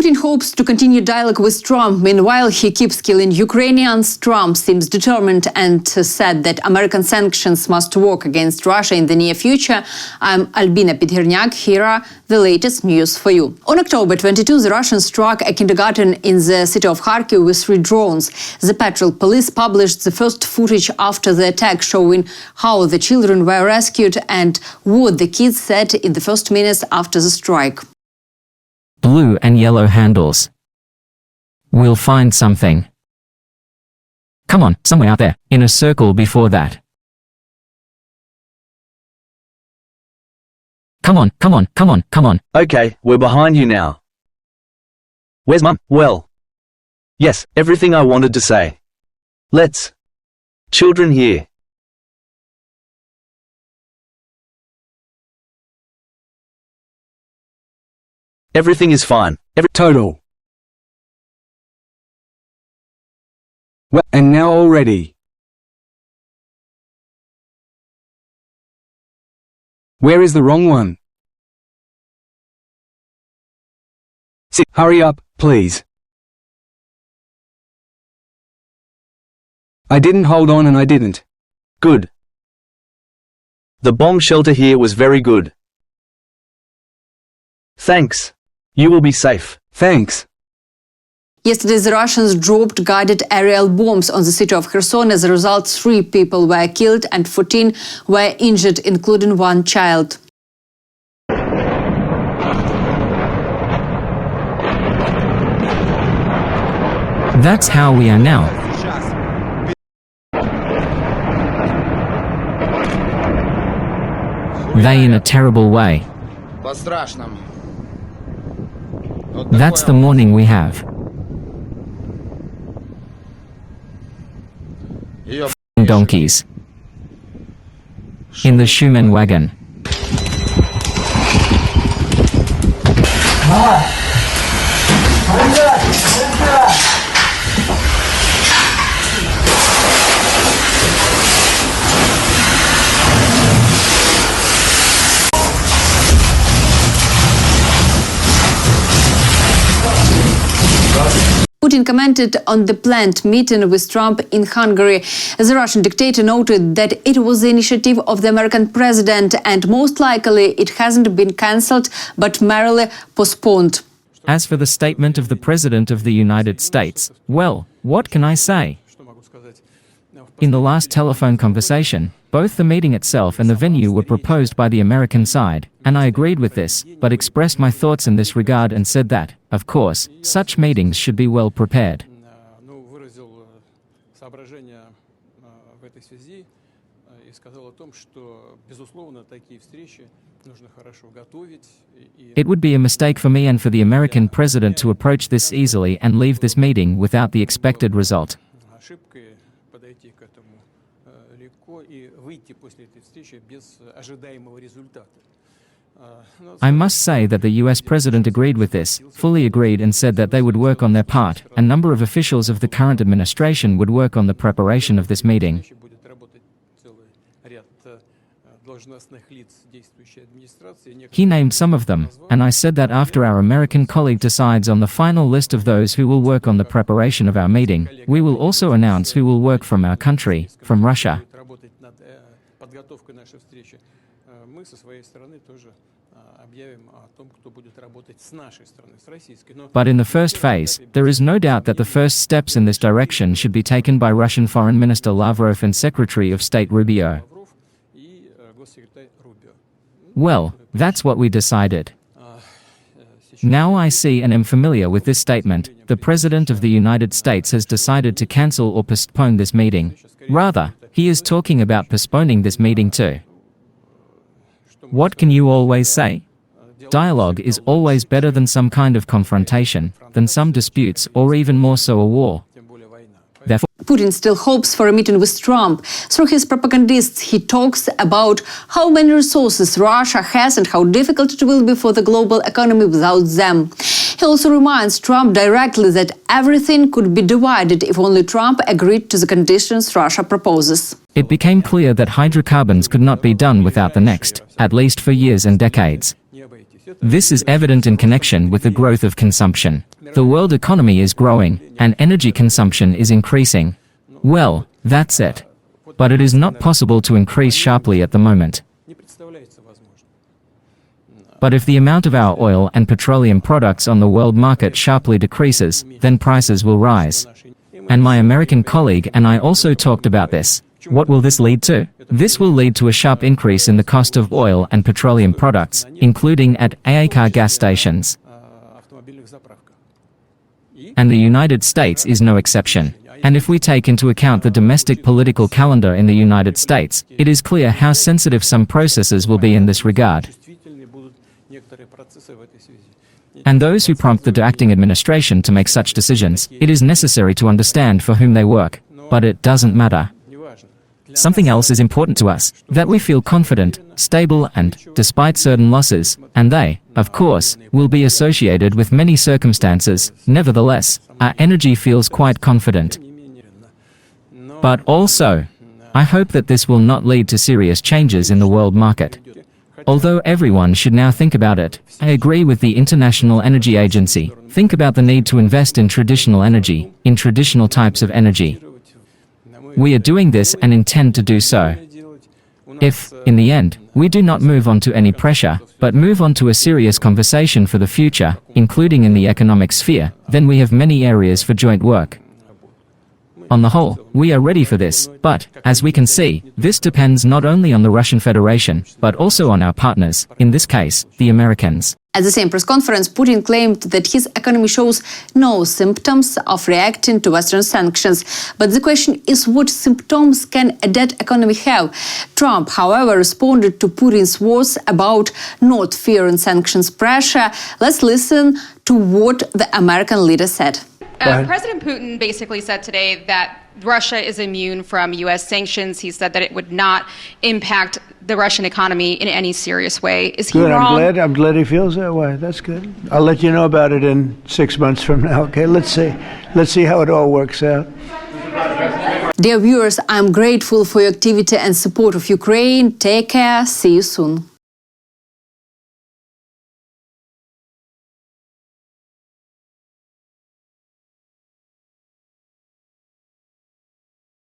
Putin hopes to continue dialogue with Trump. Meanwhile, he keeps killing Ukrainians. Trump seems determined and said that American sanctions must work against Russia in the near future. I'm Albina Pidhirnyak. Here are the latest news for you. On October 22, the Russians struck a kindergarten in the city of Kharkiv with 3 drones. The Patrol Police published the first footage after the attack, showing how the children were rescued and what the kids said in the first minutes after the strike. Blue and yellow handles. We'll find something. Come on, somewhere out there, in a circle before that. Come on, come on, come on, come on. Okay, we're behind you now. Where's Mum? Well. Yes, everything I wanted to say. Let's. Children here. Everything is fine. Total. Well, and now already. Where is the wrong one? Hurry up, please. I didn't hold on and I didn't. Good. The bomb shelter here was very good. Thanks. You will be safe. Thanks. Yesterday, the Russians dropped guided aerial bombs on the city of Kherson. As a result, 3 people were killed and 14 were injured, including 1 child. That's how we are now. They in a terrible way. That's the morning we have. Donkeys. In the Schumann wagon. Putin commented on the planned meeting with Trump in Hungary. The Russian dictator noted that it was the initiative of the American president and most likely it hasn't been cancelled but merely postponed. As for the statement of the President of the United States, well, what can I say? In the last telephone conversation, both the meeting itself and the venue were proposed by the American side, and I agreed with this, but expressed my thoughts in this regard and said that, of course, such meetings should be well prepared. It would be a mistake for me and for the American president to approach this easily and leave this meeting without the expected result. I must say that the US president agreed with this, fully agreed, and said that they would work on their part. A number of officials of the current administration would work on the preparation of this meeting. He named some of them, and I said that after our American colleague decides on the final list of those who will work on the preparation of our meeting, we will also announce who will work from our country, from Russia. But in the first phase, there is no doubt that the first steps in this direction should be taken by Russian Foreign Minister Lavrov and Secretary of State Rubio. Well, that's what we decided. Now I see and am familiar with this statement. The President of the United States has decided to cancel or postpone this meeting. Rather, he is talking about postponing this meeting too. What can you always say? Dialogue is always better than some kind of confrontation, than some disputes, or even more so a war. Therefore, Putin still hopes for a meeting with Trump. Through his propagandists, he talks about how many resources Russia has and how difficult it will be for the global economy without them. He also reminds Trump directly that everything could be divided if only Trump agreed to the conditions Russia proposes. It became clear that hydrocarbons could not be done without the next, at least for years and decades. This is evident in connection with the growth of consumption. The world economy is growing, and energy consumption is increasing. Well, that's it. But it is not possible to increase sharply at the moment. But if the amount of our oil and petroleum products on the world market sharply decreases, then prices will rise. And my American colleague and I also talked about this. What will this lead to? This will lead to a sharp increase in the cost of oil and petroleum products, including at car gas stations. And the United States is no exception. And if we take into account the domestic political calendar in the United States, it is clear how sensitive some processes will be in this regard. And those who prompt the acting administration to make such decisions, it is necessary to understand for whom they work. But it doesn't matter. Something else is important to us, that we feel confident, stable and, despite certain losses, and they, of course, will be associated with many circumstances, nevertheless, our energy feels quite confident. But also, I hope that this will not lead to serious changes in the world market. Although everyone should now think about it, I agree with the International Energy Agency. Think about the need to invest in traditional energy, in traditional types of energy. We are doing this and intend to do so. If, in the end, we do not move on to any pressure, but move on to a serious conversation for the future, including in the economic sphere, then we have many areas for joint work. On the whole, we are ready for this, but, as we can see, this depends not only on the Russian Federation, but also on our partners, in this case, the Americans. At the same press conference, Putin claimed that his economy shows no symptoms of reacting to Western sanctions. But the question is, what symptoms can a dead economy have? Trump, however, responded to Putin's words about not fearing sanctions pressure. Let's listen to what the American leader said. President Putin basically said today that Russia is immune from U.S. sanctions. He said that it would not impact the Russian economy in any serious way. Is he wrong? I'm glad he feels that way. That's good. I'll let you know about it in 6 months from now. Okay, let's see how it all works out. Dear viewers, I'm grateful for your activity and support of Ukraine. Take care. See you soon.